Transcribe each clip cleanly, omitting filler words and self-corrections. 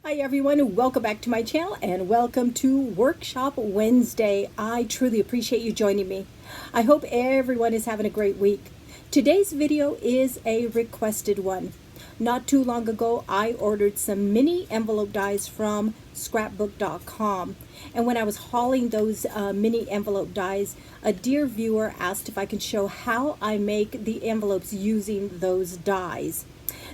Hi everyone, welcome back to my channel and welcome to Workshop Wednesday. I truly appreciate you joining me. I hope everyone is having a great week. Today's video is a requested one. Not too long ago, I ordered some mini envelope dies from scrapbook.com. And when I was hauling those mini envelope dies, a dear viewer asked if I can show how I make the envelopes using those dies.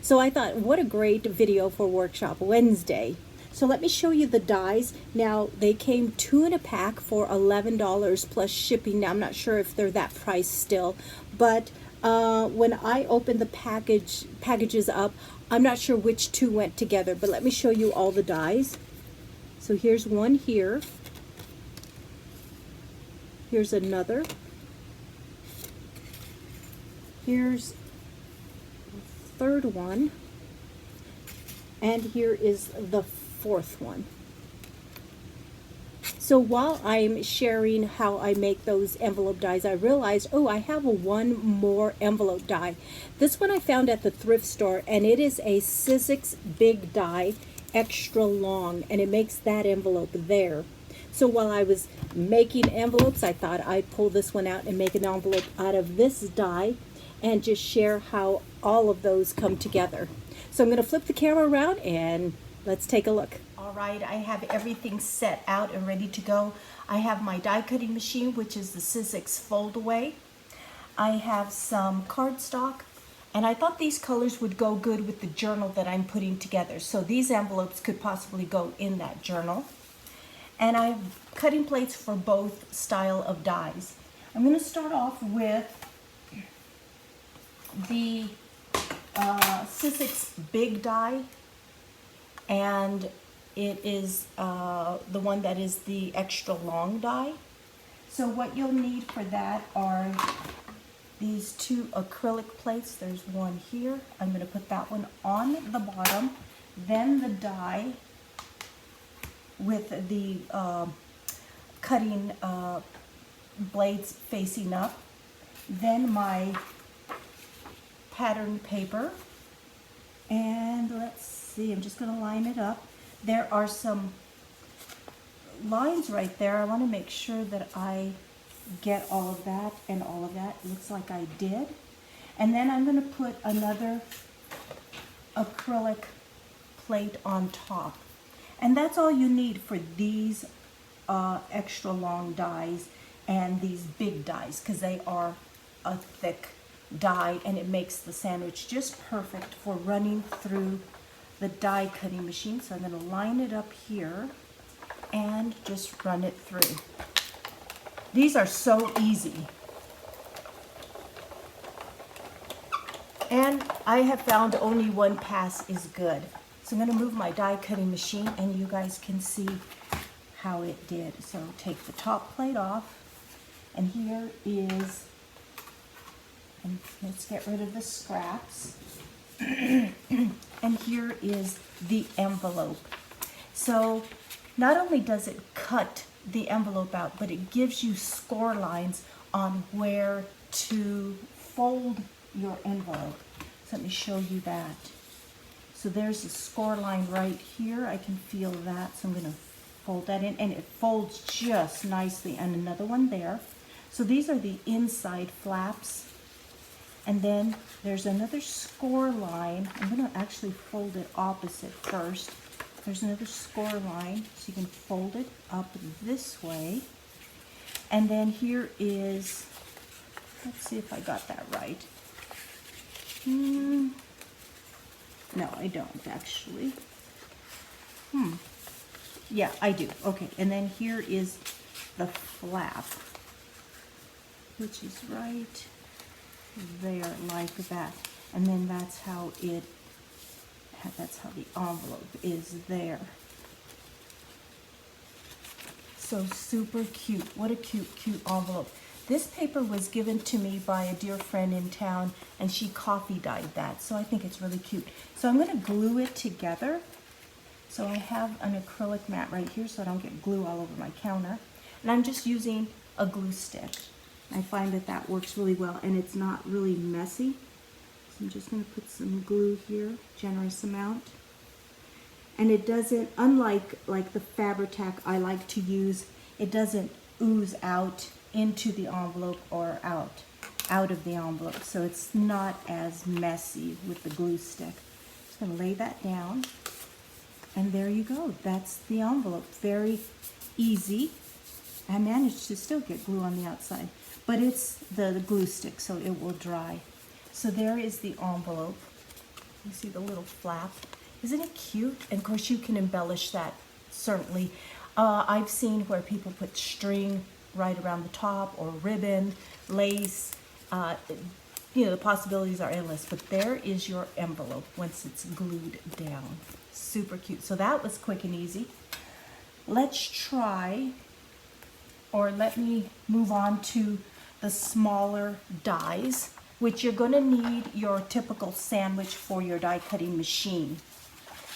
So I thought, what a great video for Workshop Wednesday. So let me show you the dies. Now, they came 2 in a pack for $11 plus shipping. Now, I'm not sure if they're that price still, but when I opened the packages up, I'm not sure which 2 went together, but let me show you all the dies. So here's one here. Here's another. Here's third one, and here is the fourth one. So while I'm sharing how I make those envelope dies, I realized, oh, I have one more envelope die. This one I found at the thrift store, and it is a Sizzix big die, extra long, and it makes that envelope there. So while I was making envelopes, I thought I'd pull this one out and make an envelope out of this die and just share how all of those come together. So I'm going to flip the camera around and let's take a look. All right, I have everything set out and ready to go. I have my die cutting machine, which is the Sizzix fold-away. I have some cardstock, and I thought these colors would go good with the journal that I'm putting together. So these envelopes could possibly go in that journal. And I have cutting plates for both style of dies. I'm going to start off with the Sizzix big die, and it is the one that is the extra long die. So what you'll need for that are these 2 acrylic plates. There's one here. I'm going to put that one on the bottom, then the die with the cutting blades facing up, then my pattern paper, and let's see, I'm just going to line it up. There are some lines right there. I want to make sure that I get all of that and all of that. It looks like I did. And then I'm going to put another acrylic plate on top. And that's all you need for these extra long dies and these big dies, because they are a thick die, and it makes the sandwich just perfect for running through the die cutting machine. So I'm going to line it up here and just run it through. These are so easy. And I have found only one pass is good. So I'm going to move my die cutting machine and you guys can see how it did. So take the top plate off, and here is, and let's get rid of the scraps. And here is the envelope. So not only does it cut the envelope out, but it gives you score lines on where to fold your envelope. So let me show you that. So there's a score line right here. I can feel that. So I'm going to fold that in, and it folds just nicely. And another one there. So these are the inside flaps. And then there's another score line. I'm going to actually fold it opposite first. There's another score line, so you can fold it up this way. And then here is, let's see if I got that right. No, I don't actually. Yeah, I do. Okay, and then here is the flap, which is right there, like that. And then that's how the envelope is there. So super cute. What a cute envelope. This paper was given to me by a dear friend in town, and she coffee dyed that. So I think it's really cute. So I'm going to glue it together. So I have an acrylic mat right here so I don't get glue all over my counter. And I'm just using a glue stick. I find that that works really well, and it's not really messy. So I'm just going to put some glue here, generous amount. And it doesn't, unlike like the Fabri-Tac I like to use, it doesn't ooze out into the envelope or out of the envelope. So it's not as messy with the glue stick. Just gonna lay that down. And there you go. That's the envelope. Very easy. I managed to still get glue on the outside, but it's the glue stick, so it will dry. So there is the envelope. You see the little flap. Isn't it cute? And of course you can embellish that, certainly. I've seen where people put string right around the top, or ribbon, lace. You know, the possibilities are endless, but there is your envelope once it's glued down. Super cute. So that was quick and easy. Let's try, or let me move on to the smaller dies, which you're going to need your typical sandwich for your die cutting machine.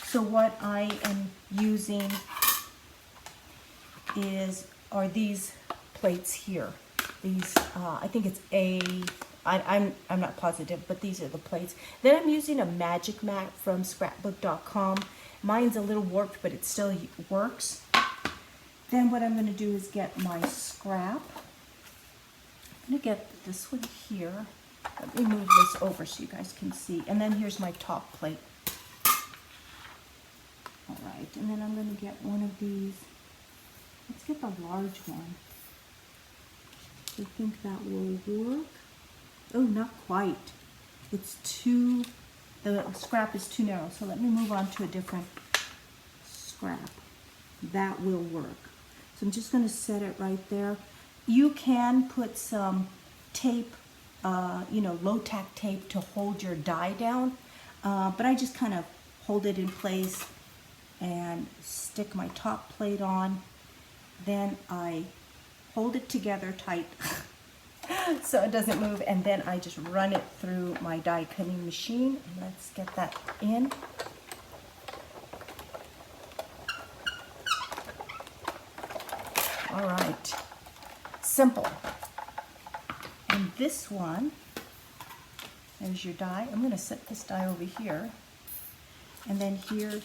So what I am using are these plates here. These, I think it's I'm not positive, but these are the plates. Then I'm using a magic mat from scrapbook.com. Mine's a little warped, but it still works. Then what I'm going to do is get my scrap. I'm going to get this one here. Let me move this over so you guys can see. And then here's my top plate. All right, and then I'm going to get one of these. Let's get the large one. I think that will work. Oh, not quite. It's too, the scrap is too narrow. So let me move on to a different scrap. That will work. So I'm just going to set it right there. You can put some tape, you know, low-tack tape to hold your die down. But I just kind of hold it in place and stick my top plate on. Then I hold it together tight so it doesn't move, and then I just run it through my die cutting machine. And let's get that in. All right, simple. And this one, there's your die. I'm going to set this die over here, and then here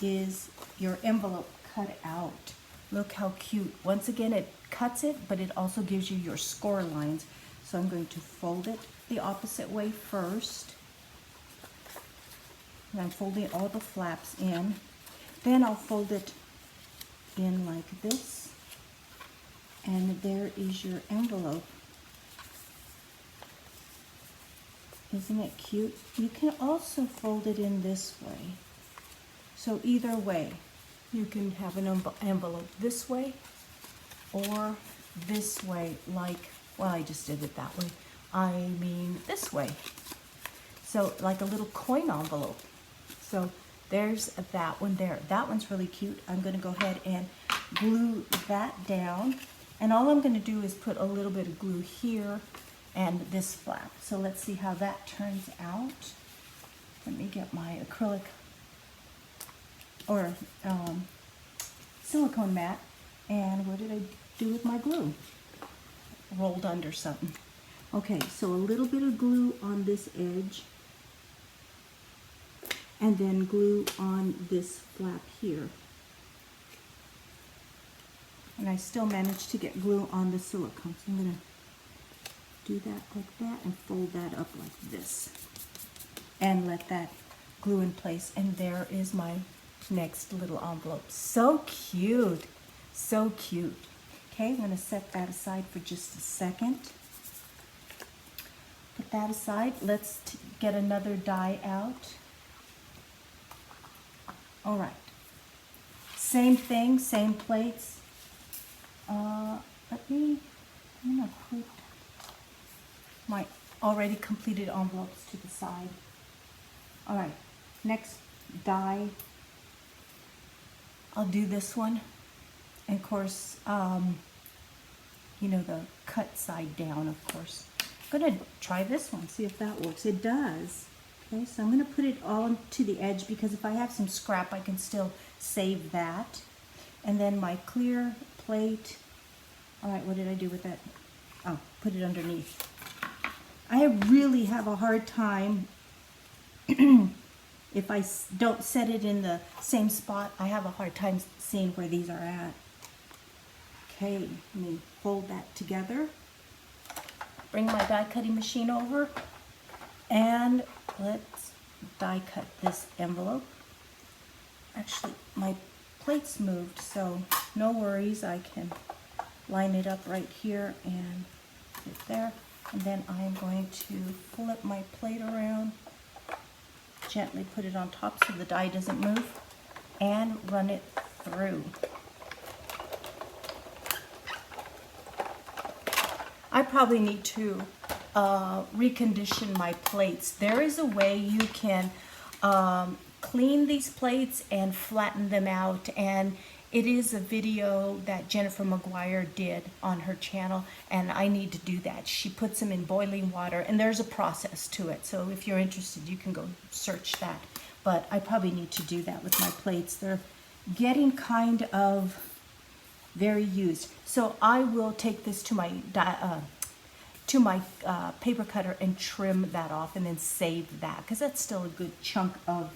is your envelope cut out. Look how cute. Once again, it cuts it, but it also gives you your score lines. So I'm going to fold it the opposite way first. And I'm folding all the flaps in. Then I'll fold it in like this. And there is your envelope. Isn't it cute? You can also fold it in this way. So either way, you can have an envelope this way or this way, like, well, I just did it that way. I mean this way. So like a little coin envelope. So there's that one there. That one's really cute. I'm going to go ahead and glue that down. And all I'm going to do is put a little bit of glue here and this flap. So let's see how that turns out. Let me get my acrylic or silicone mat. And what did I do with my glue? Rolled under something. Okay, so a little bit of glue on this edge, and then glue on this flap here. And I still managed to get glue on the silicone. So I'm going to do that like that and fold that up like this. And let that glue in place. And there is my next little envelope. So cute. So cute. Okay, I'm going to set that aside for just a second. Put that aside. Let's get another die out. All right. Same thing, same plates. I'm going to put my already completed envelopes to the side. All right, next die. I'll do this one. And of course, you know, the cut side down, of course. I'm going to try this one, see if that works. It does. Okay, so I'm going to put it all to the edge because if I have some scrap, I can still save that. And then my clear plate. All right, what did I do with that? Oh, put it underneath. I really have a hard time if I don't set it in the same spot, I have a hard time seeing where these are at. Okay, let me fold that together. Bring my die cutting machine over and let's die cut this envelope. Actually, my plate's moved, so no worries. I can line it up right here and put it there. And then I'm going to flip my plate around, gently put it on top so the die doesn't move, and run it through. I probably need to recondition my plates. There is a way you can clean these plates and flatten them out, and it is a video that Jennifer McGuire did on her channel, and I need to do that. She puts them in boiling water, and there's a process to it. So if you're interested, you can go search that. But I probably need to do that with my plates. They're getting kind of very used. So I will take this to my paper cutter and trim that off, and then save that because that's still a good chunk of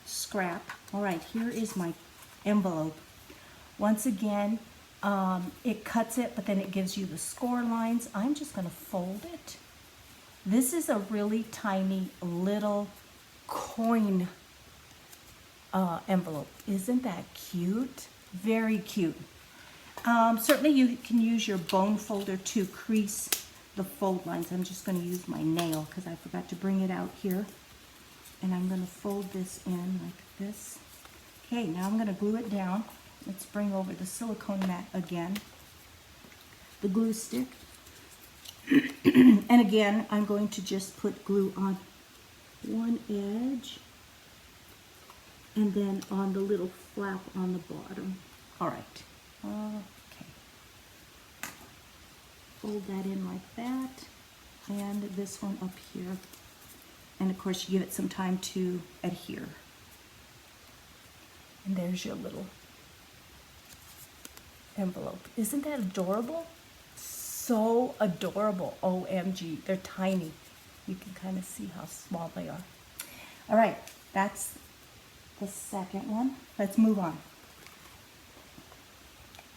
scrap. All right, here is my envelope. Once again, it cuts it, but then it gives you the score lines. I'm just going to fold it. This is a really tiny little coin envelope. Isn't that cute? Very cute. Certainly you can use your bone folder to crease the fold lines. I'm just going to use my nail because I forgot to bring it out here. And I'm going to fold this in like this. Okay, now I'm going to glue it down. Let's bring over the silicone mat again. The glue stick. And again, I'm going to just put glue on one edge and then on the little flap on the bottom. All right. Okay. Fold that in like that. And this one up here. And of course, you give it some time to adhere. And there's your little envelope. Isn't that adorable? So adorable. OMG. They're tiny. You can kind of see how small they are. All right. That's the second one. Let's move on.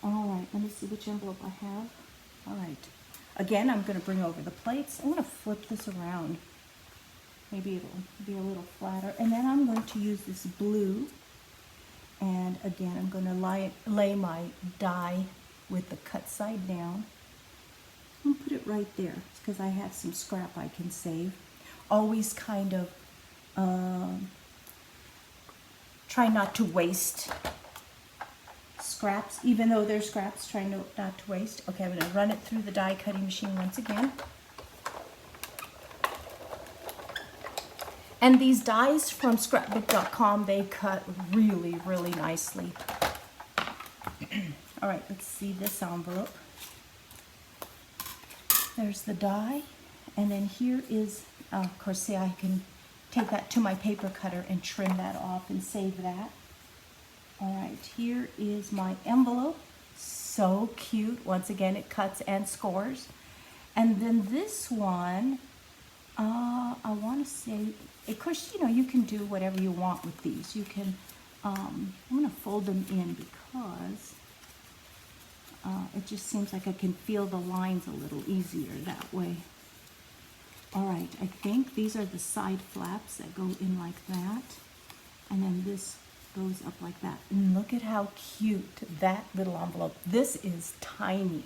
All right. Let me see which envelope I have. All right. Again, I'm going to bring over the plates. I'm going to flip this around. Maybe it'll be a little flatter. And then I'm going to use this blue. And again, I'm going to lay my die with the cut side down. And put it right there because I have some scrap I can save. Always kind of try not to waste scraps. Even though they're scraps, try not to waste. Okay, I'm going to run it through the die cutting machine once again. And these dies from scrapbook.com, they cut really, really nicely. All right, let's see this envelope. There's the die. And then here is, of course, see, I can take that to my paper cutter and trim that off and save that. All right, here is my envelope. So cute. Once again, it cuts and scores. And then this one, I want to say, of course, you know, you can do whatever you want with these. You can, I'm going to fold them in because it just seems like I can feel the lines a little easier that way. All right, I think these are the side flaps that go in like that. And then this goes up like that. And look at how cute that little envelope. This is tiny.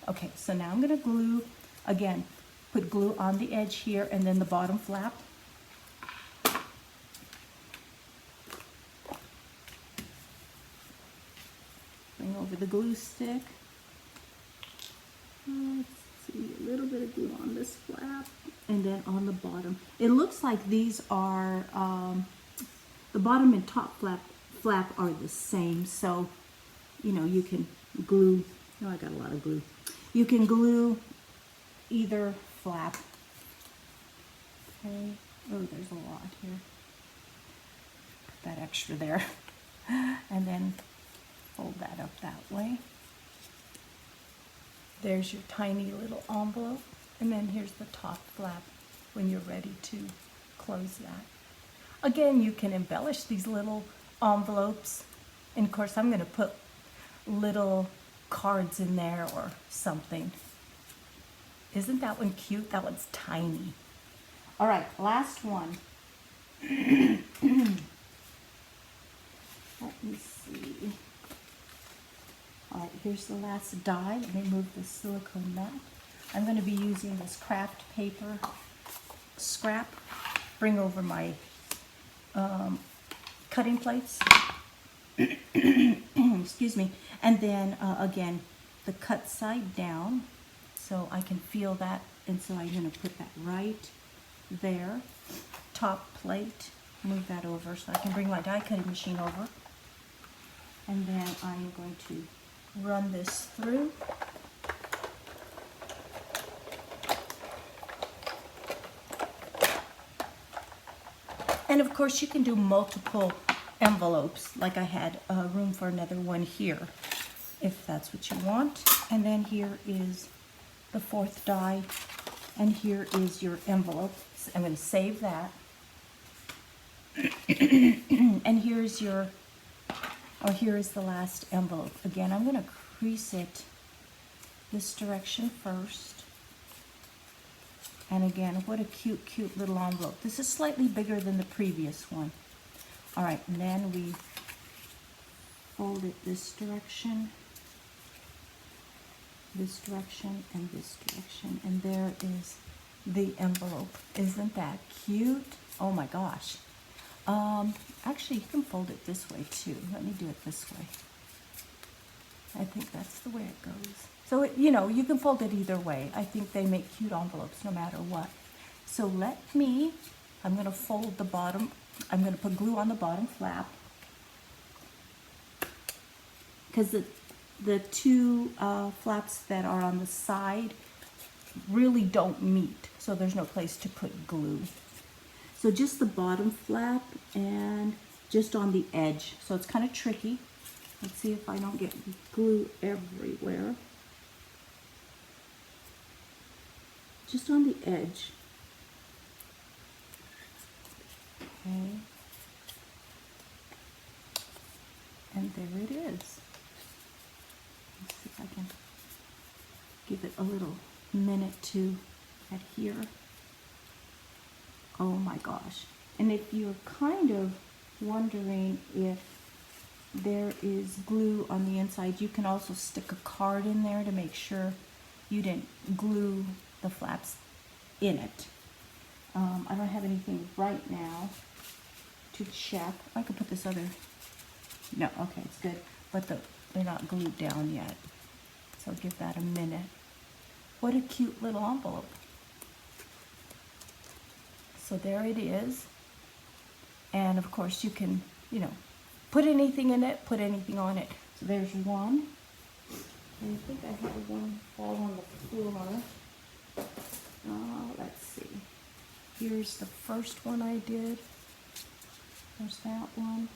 Okay, so now I'm going to glue, again, put glue on the edge here and then the bottom flap. Bring over the glue stick. Let's see, a little bit of glue on this flap and then on the bottom. It looks like these are, the bottom and top flap are the same. So, you know, you can glue, oh, I got a lot of glue. You can glue either flap. Okay. Oh, there's a lot here. Put that extra there. And then fold that up that way. There's your tiny little envelope. And then here's the top flap when you're ready to close that. Again, you can embellish these little envelopes. And of course, I'm going to put little cards in there or something. Isn't that one cute? That one's tiny. All right, last one. Let me see. All right, here's the last die. Let me move the silicone mat. I'm going to be using this craft paper scrap. Bring over my cutting plates. Excuse me. And then again, the cut side down so I can feel that. And so I'm going to put that right there. Top plate. Move that over so I can bring my die cutting machine over. And then I'm going to run this through. And of course you can do multiple envelopes, like I had room for another one here, if that's what you want. And then here is the fourth die, and here is your envelope. So I'm going to save that. And here's your, or here is the last envelope. Again, I'm going to crease it this direction first. And again, what a cute, cute little envelope. This is slightly bigger than the previous one. All right, and then we fold it this direction, and this direction, and there is the envelope. Isn't that cute? Oh my gosh. Actually, you can fold it this way too. Let me do it this way. I think that's the way it goes. So, you know, you can fold it either way. I think they make cute envelopes no matter what. So I'm going to fold the bottom. I'm going to put glue on the bottom flap. Because the two flaps that are on the side really don't meet. So there's no place to put glue. So just the bottom flap and just on the edge. So it's kind of tricky. Let's see if I don't get glue everywhere. Just on the edge. Okay. And there it is. Let's see if I can give it a little minute to adhere. Oh my gosh. And if you're kind of wondering if there is glue on the inside, you can also stick a card in there to make sure you didn't glue the flaps in it. I don't have anything right now to check. I could put this other, no, okay, it's good, but they're not glued down yet. So give that a minute. What a cute little envelope. So there it is. And of course you can, you know, put anything in it, put anything on it. So there's one. And I think I have one fall on the floor. Let's see. Here's the first one I did. There's that one.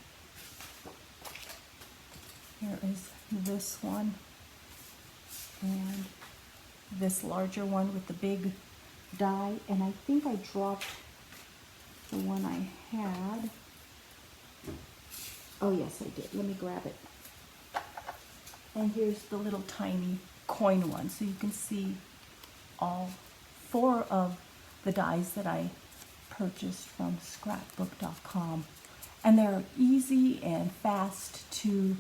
Here is this one. And this larger one with the big die. And I think I dropped the one I had. Oh yes, I did. Let me grab it. And here's the little tiny coin one. So you can see all 4 of the dies that I purchased from scrapbook.com. And they're easy and fast to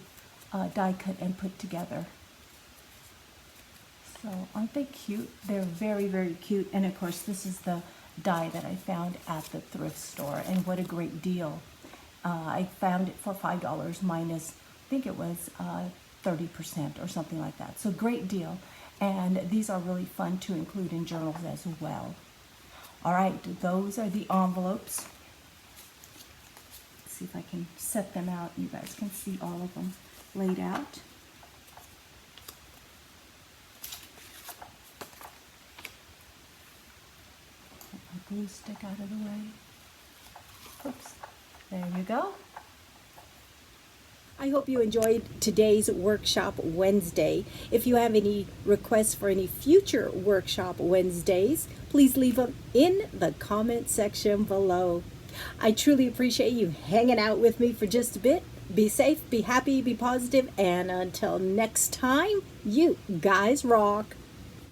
die cut and put together. So aren't they cute? They're very, very cute. And of course, this is the die that I found at the thrift store. And what a great deal. I found it for $5 minus, I think it was 30% or something like that. So great deal. And these are really fun to include in journals as well. All right, those are the envelopes. Let's see if I can set them out. You guys can see all of them laid out. Get my glue stick out of the way. Oops. There you go. I hope you enjoyed today's Workshop Wednesday. If you have any requests for any future Workshop Wednesdays, please leave them in the comment section below. I truly appreciate you hanging out with me for just a bit. Be safe, be happy, be positive, and until next time, you guys rock.